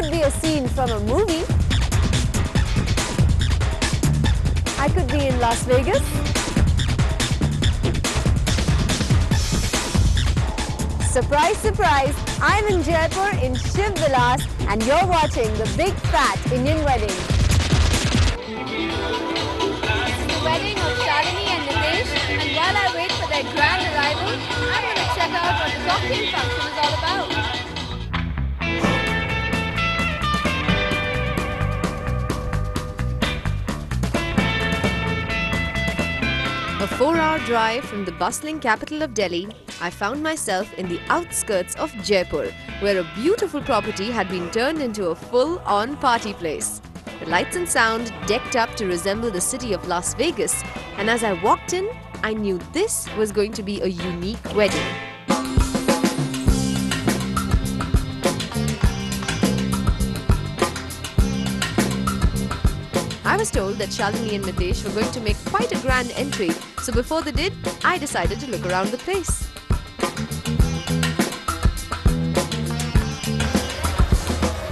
could be a scene from a movie. I could be in Las Vegas. Surprise, surprise, I'm in Jaipur in Shiv Vilas and you're watching the Big Fat Indian Wedding. This is the wedding of Shaadionline and Ndtv, and while I wait for their grand arrival, I'm going to check out what the cocktail function is all about. A 4-hour drive from the bustling capital of Delhi, I found myself in the outskirts of Jaipur, where a beautiful property had been turned into a full-on party place. The lights and sound decked up to resemble the city of Las Vegas, and as I walked in, I knew this was going to be a unique wedding. I was told that Shaadionline and Ndtv were going to make quite a grand entry, so before they did, I decided to look around the place.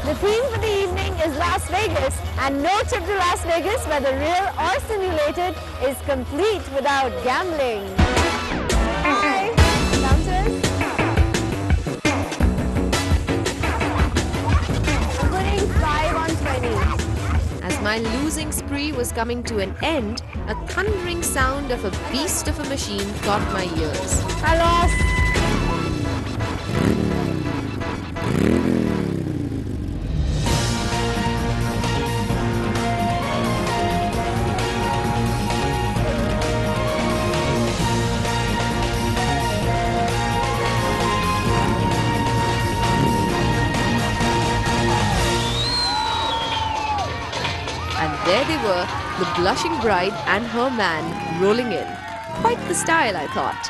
The theme for the evening is Las Vegas, and no trip to Las Vegas, whether real or simulated, is complete without gambling. Hi! Bouncers? I'm putting 5 on 20. As my losing spree was coming to an end, a thundering sound of a beast of a machine caught my ears. I lost! And there they were, the blushing bride and her man rolling in. Quite the style, I thought.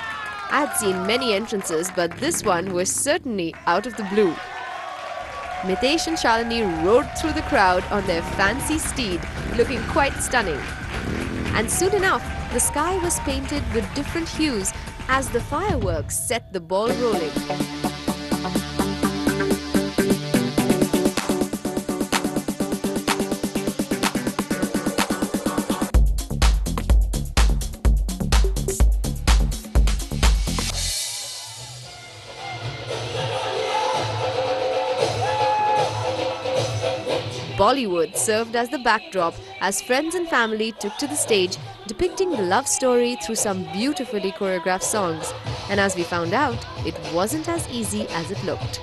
I had seen many entrances, but this one was certainly out of the blue. Ndtv and Shaadionline rode through the crowd on their fancy steed, looking quite stunning. And soon enough, the sky was painted with different hues as the fireworks set the ball rolling. Bollywood served as the backdrop as friends and family took to the stage, depicting the love story through some beautifully choreographed songs. And as we found out, it wasn't as easy as it looked.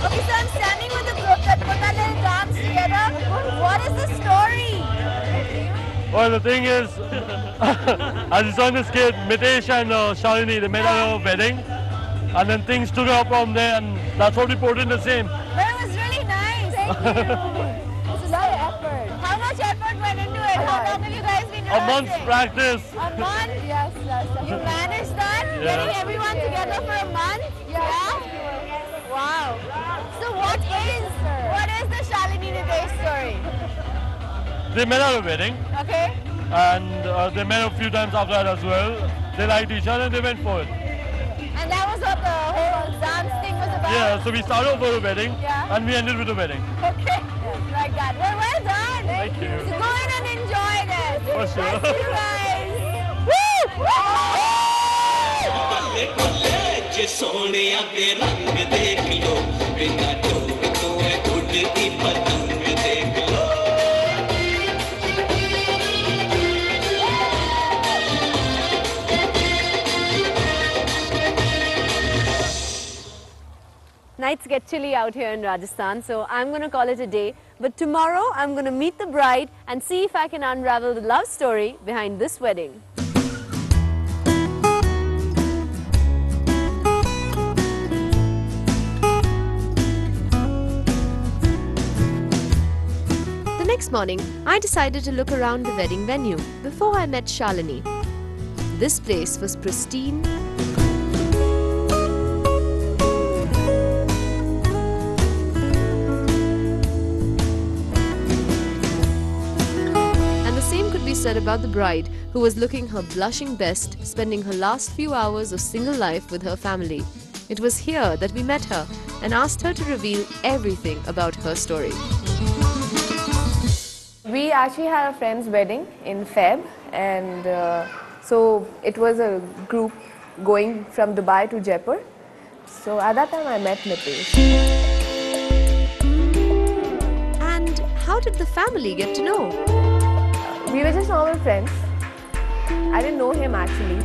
Okay, so I'm standing with a group that put that little dance together. What is the story? Well, the thing is, as you saw in the skit, Ndtv and Shaadionline, they made a wedding, and then things took off from there, and that's what we put in the same. But it was really nice. Thank you. This is a lot of effort. How much effort went into it? How long have you guys been rehearsing? A month's practice. A month? Yes. You managed that? Yeah. Getting everyone together for a month? Yeah. Wow. So what is the Shaadionline Ndtv story? They met at a wedding, Okay. and they met a few times after that as well. They liked each other and they went for it. And that was what the whole dance thing was about? Yeah, so we started off with a wedding, Yeah. and we ended with a wedding. Okay. Like that. Well done. Thank you. So go in and enjoy this. For sure. Bless you guys. Nights get chilly out here in Rajasthan, so I'm going to call it a day. But tomorrow, I'm going to meet the bride and see if I can unravel the love story behind this wedding. The next morning, I decided to look around the wedding venue before I met Shaadionline. This place was pristine, said about the bride, who was looking her blushing best, spending her last few hours of single life with her family. It was here that we met her and asked her to reveal everything about her story. We actually had a friend's wedding in Feb, and so it was a group going from Dubai to Jaipur. So at that time I met Mitesh. And how did the family get to know? We were just normal friends. I didn't know him actually.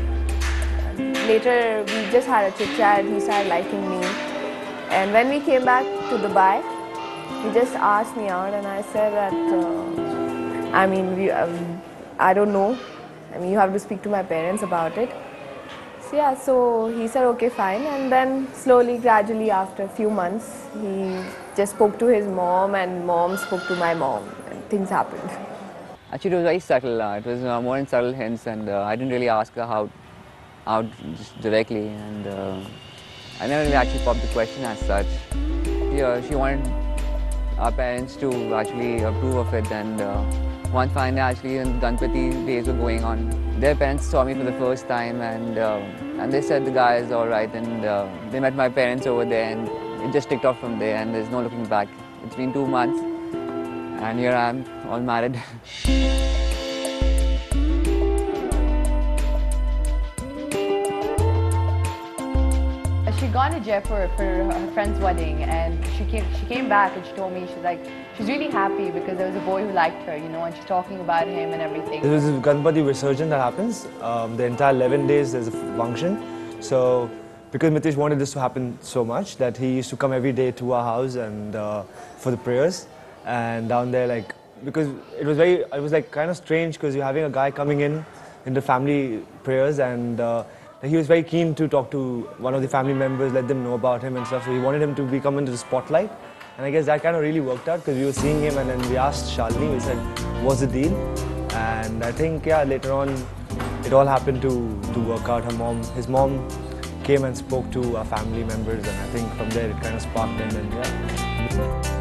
Later we just had a chit chat, he started liking me. And when we came back to Dubai, he just asked me out and I said that, I don't know. You have to speak to my parents about it. So yeah, so he said okay, fine. And then slowly, gradually, after a few months, he just spoke to his mom and mom spoke to my mom and things happened. Actually, it was very subtle. It was more in subtle hints, and I didn't really ask her how just directly, and I never really actually popped the question as such. Yeah, she wanted our parents to actually approve of it, and one fine day, actually, when Ganpati days were going on, their parents saw me for the first time, and they said the guy is all right, and they met my parents over there, and it just ticked off from there, and there's no looking back. It's been 2 months, and here I am, all married. She'd gone to Jaipur for her friend's wedding, and she came back and she told me she's really happy because there was a boy who liked her, you know, and she's talking about him and everything. There was a Ganpati Visarjan that happens. The entire 11 days there's a function. So because Mitesh wanted this to happen so much that he used to come every day to our house and for the prayers. And down there, like, because it was like kind of strange because you're having a guy coming in the family prayers, and he was very keen to talk to one of the family members, let them know about him and stuff. So he wanted him to come into the spotlight. And I guess that kind of really worked out because we were seeing him, and then we asked Shaadionline, we said, what's the deal? And I think, yeah, later on, it all happened to work out. His mom came and spoke to our family members, and I think from there it kind of sparked, and then, yeah.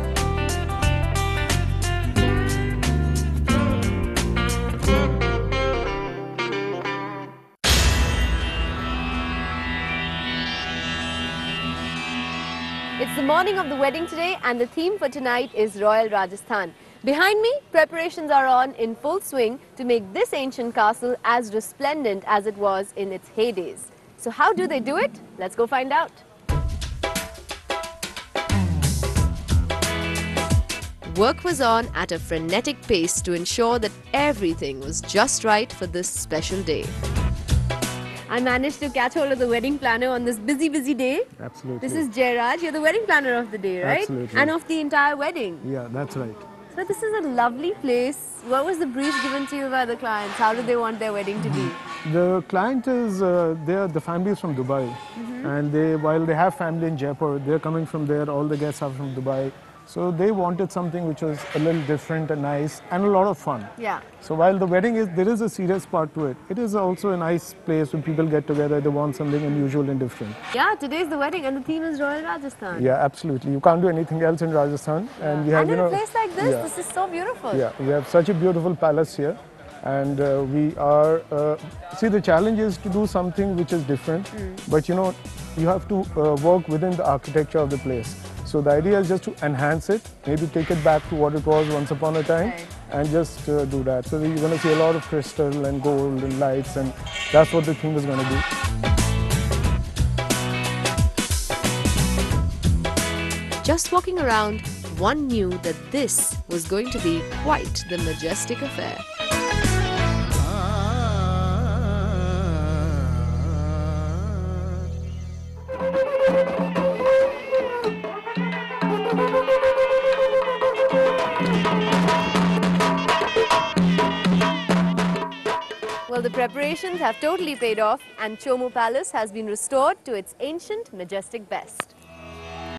It's the morning of the wedding today, and the theme for tonight is Royal Rajasthan. Behind me, preparations are on in full swing to make this ancient castle as resplendent as it was in its heydays. So how do they do it? Let's go find out. Work was on at a frenetic pace to ensure that everything was just right for this special day. I managed to catch hold of the wedding planner on this busy day. Absolutely. This is Jairaj. You're the wedding planner of the day, right? Absolutely. And of the entire wedding. Yeah, that's right. So this is a lovely place. What was the brief given to you by the clients? How do they want their wedding to be? The client is, the family is from Dubai. And while they have family in Jaipur, they're coming from there. All the guests are from Dubai. So they wanted something which was a little different and nice and a lot of fun. Yeah. So while the wedding there is a serious part to it. It is also a nice place when people get together. They want something unusual and different. Yeah, today's the wedding and the theme is Royal Rajasthan. Yeah, absolutely. You can't do anything else in Rajasthan. Yeah. And we have, in a place like this, yeah. this is so beautiful. Yeah, we have such a beautiful palace here. And we are, see, the challenge is to do something which is different. But you know, you have to work within the architecture of the place. So the idea is just to enhance it, maybe take it back to what it was once upon a time, and just do that. So you're going to see a lot of crystal and gold and lights, and that's what the theme is going to be. Just walking around, one knew that this was going to be quite the majestic affair. Well, the preparations have totally paid off, and Chomu Palace has been restored to its ancient, majestic best.